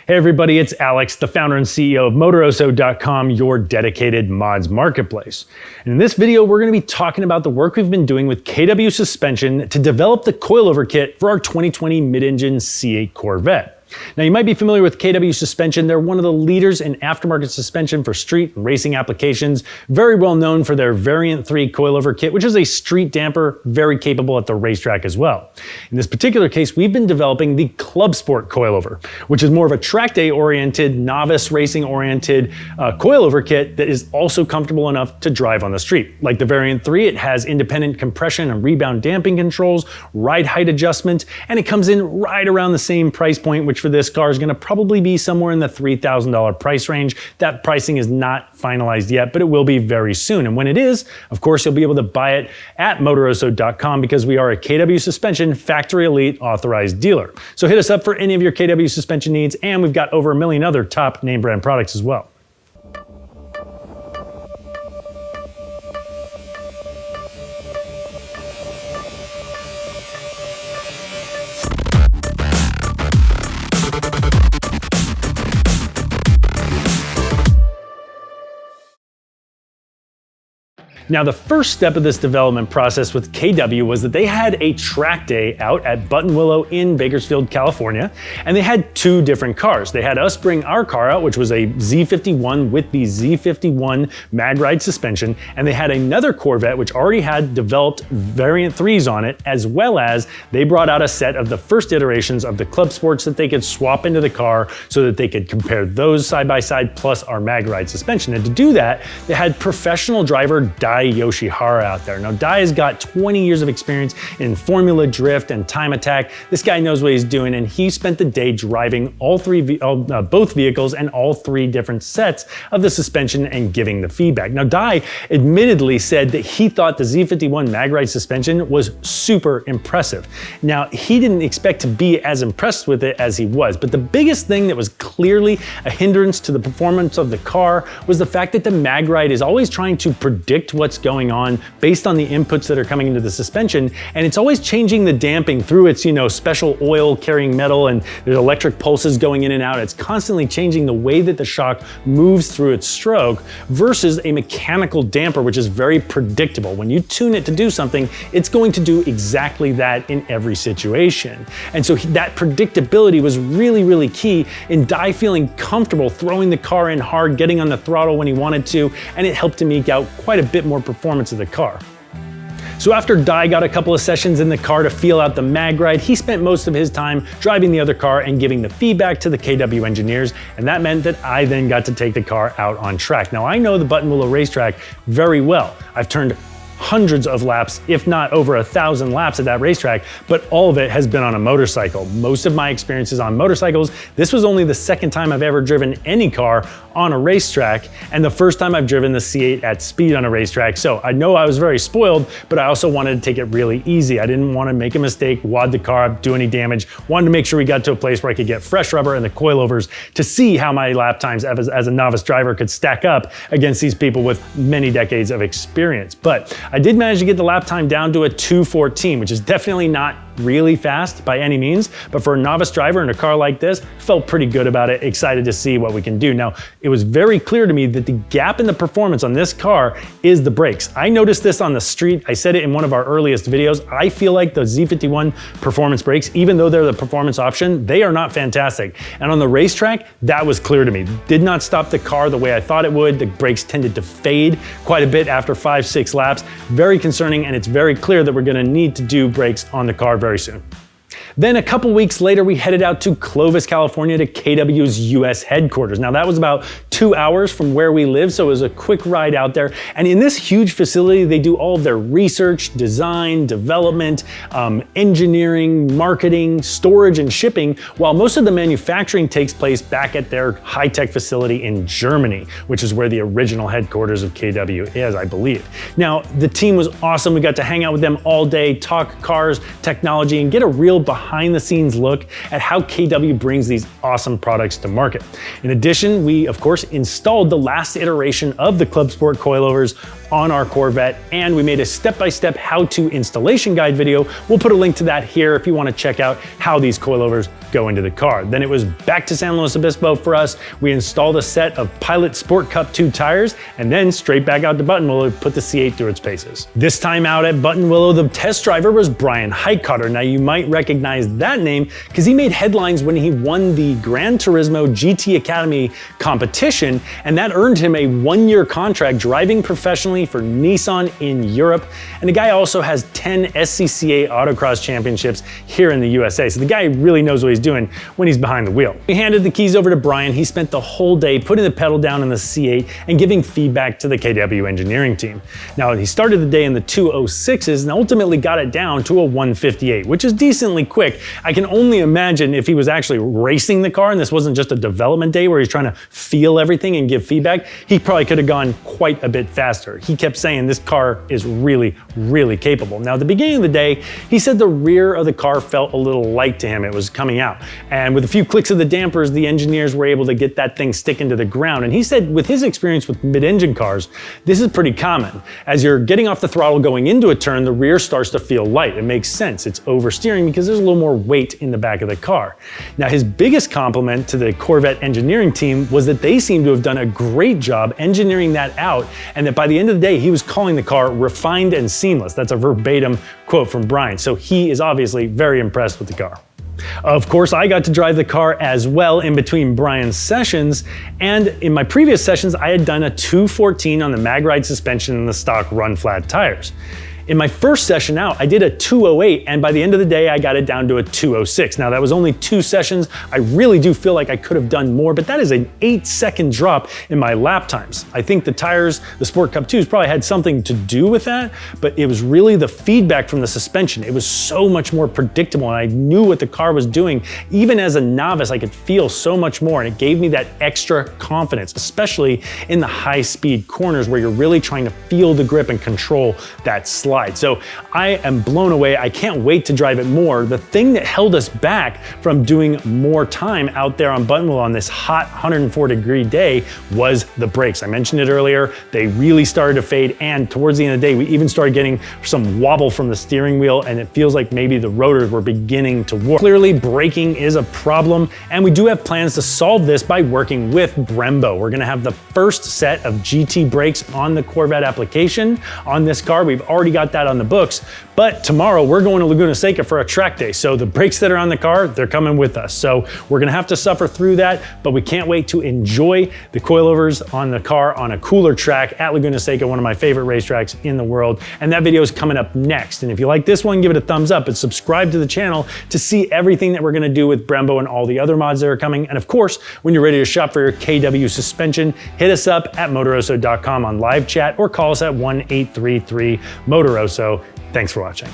Hey everybody, it's Alex, the founder and CEO of Motoroso.com, your dedicated mods marketplace. And in this video, we're going to be talking about the work we've been doing with KW Suspension to develop the coilover kit for our 2020 mid-engine C8 Corvette. Now, you might be familiar with KW Suspension. They're one of the leaders in aftermarket suspension for street and racing applications, very well known for their Variant 3 coilover kit, which is a street damper, very capable at the racetrack as well. In this particular case, we've been developing the Clubsport Coilover, which is more of a Trackday-oriented, novice racing-oriented coilover kit that is also comfortable enough to drive on the street. Like the Variant 3, it has independent compression and rebound damping controls, ride height adjustment, and it comes in right around the same price point, which for this car is going to probably be somewhere in the $3,000 price range. That pricing is not finalized yet, but it will be very soon. And when it is, of course, you'll be able to buy it at Motoroso.com because we are a KW Suspension Factory Elite authorized dealer. So hit us up for any of your KW suspension needs, and we've got over 1 million other top name brand products as well. Now, the first step of this development process with KW was that they had a track day out at Buttonwillow in Bakersfield, California, and they had two different cars. They had us bring our car out, which was a Z51 with the Z51 magride suspension, and they had another Corvette which already had developed Variant 3s on it, as well as they brought out a set of the first iterations of the Clubsports that they could swap into the car so that they could compare those side by side plus our magride suspension. And to do that, they had professional driver Yoshihara out there. Now, Dai has got 20 years of experience in Formula Drift and time attack. This guy knows what he's doing, and he spent the day driving both vehicles and all three different sets of the suspension and giving the feedback. Now, Dai admittedly said that he thought the Z51 magride suspension was super impressive. Now, he didn't expect to be as impressed with it as he was, but the biggest thing that was clearly a hindrance to the performance of the car was the fact that the magride is always trying to predict what's going on based on the inputs that are coming into the suspension, and it's always changing the damping through its, special oil carrying metal, and there's electric pulses going in and out. It's constantly changing the way that the shock moves through its stroke versus a mechanical damper, which is very predictable. When you tune it to do something, it's going to do exactly that in every situation. And so that predictability was really, really key in Dai feeling comfortable throwing the car in hard, getting on the throttle when he wanted to, and it helped him eke out quite a bit more performance of the car. So after Dai got a couple of sessions in the car to feel out the magride, he spent most of his time driving the other car and giving the feedback to the KW engineers, and that meant that I then got to take the car out on track. Now, I know the Buttonwillow racetrack very well. I've turned hundreds of laps, if not over 1,000 laps at that racetrack, but all of it has been on a motorcycle. Most of my experiences on motorcycles. This was only the second time I've ever driven any car on a racetrack, and the first time I've driven the C8 at speed on a racetrack. So I know I was very spoiled, but I also wanted to take it really easy. I didn't want to make a mistake, wad the car up, do any damage. Wanted to make sure we got to a place where I could get fresh rubber and the coilovers to see how my lap times as a novice driver could stack up against these people with many decades of experience. But I did manage to get the lap time down to a 2:14, which is definitely not really fast by any means, but for a novice driver in a car like this, felt pretty good about it, excited to see what we can do. Now, it was very clear to me that the gap in the performance on this car is the brakes. I noticed this on the street. I said it in one of our earliest videos. I feel like the Z51 performance brakes, even though they're the performance option, they are not fantastic. And on the racetrack, that was clear to me. Did not stop the car the way I thought it would. The brakes tended to fade quite a bit after 5-6 laps. Very concerning, and it's very clear that we're gonna need to do brakes on the car very soon. Then a couple weeks later, we headed out to Clovis, California to KW's US headquarters. Now that was about 2 hours from where we live, so it was a quick ride out there. And in this huge facility, they do all of their research, design, development, engineering, marketing, storage, and shipping, while most of the manufacturing takes place back at their high-tech facility in Germany, which is where the original headquarters of KW is, I believe. Now, the team was awesome. We got to hang out with them all day, talk cars, technology, and get a real behind the scenes look at how KW brings these awesome products to market. In addition, we of course installed the last iteration of the Clubsport Coilovers on our Corvette, and we made a step-by-step how-to installation guide video. We'll put a link to that here if you want to check out how these coilovers go into the car. Then it was back to San Luis Obispo for us. We installed a set of Pilot Sport Cup 2 tires, and then straight back out to Buttonwillow to put the C8 through its paces. This time out at Buttonwillow, the test driver was Bryan Heitkotter. Now you might recognize that name because he made headlines when he won the Gran Turismo GT Academy competition, and that earned him a 1-year contract driving professionally for Nissan in Europe. And the guy also has 10 SCCA autocross championships here in the USA. So the guy really knows what he's doing when he's behind the wheel. We handed the keys over to Bryan. He spent the whole day putting the pedal down in the C8 and giving feedback to the KW engineering team. Now he started the day in the 206s and ultimately got it down to a 158, which is decently quick. I can only imagine if he was actually racing the car and this wasn't just a development day where he's trying to feel everything and give feedback, he probably could have gone quite a bit faster. He kept saying this car is really, really capable. Now at the beginning of the day, he said the rear of the car felt a little light to him. It was coming out. And with a few clicks of the dampers, the engineers were able to get that thing sticking to the ground. And he said with his experience with mid-engine cars, this is pretty common. As you're getting off the throttle going into a turn, the rear starts to feel light. It makes sense. It's oversteering because there's a little more weight in the back of the car. Now his biggest compliment to the Corvette engineering team was that they seemed to have done a great job engineering that out, and that by the end of the day, he was calling the car refined and seamless. That's a verbatim quote from Bryan. So he is obviously very impressed with the car. Of course, I got to drive the car as well in between Bryan's sessions, and in my previous sessions, I had done a 214 on the magride suspension and the stock run flat tires. In my first session out, I did a 208, and by the end of the day, I got it down to a 206. Now, that was only 2 sessions. I really do feel like I could have done more, but that is an 8-second drop in my lap times. I think the tires, the Sport Cup 2s, probably had something to do with that, but it was really the feedback from the suspension. It was so much more predictable, and I knew what the car was doing. Even as a novice, I could feel so much more, and it gave me that extra confidence, especially in the high-speed corners where you're really trying to feel the grip and control that slide. So I am blown away. I can't wait to drive it more. The thing that held us back from doing more time out there on Buttonwillow on this hot 104-degree day was the brakes. I mentioned it earlier. They really started to fade, and towards the end of the day, we even started getting some wobble from the steering wheel, and it feels like maybe the rotors were beginning to warp. Clearly, braking is a problem, and we do have plans to solve this by working with Brembo. We're gonna have the first set of GT brakes on the Corvette application on this car. We've already got that on the books, but tomorrow we're going to Laguna Seca for a track day. So the brakes that are on the car, they're coming with us. So we're gonna have to suffer through that, but we can't wait to enjoy the coilovers on the car on a cooler track at Laguna Seca, one of my favorite racetracks in the world. And that video is coming up next. And if you like this one, give it a thumbs up, but subscribe to the channel to see everything that we're gonna do with Brembo and all the other mods that are coming. And of course, when you're ready to shop for your KW suspension, hit us up at Motoroso.com on live chat or call us at 1-833-MOTOROSO. Thanks for watching.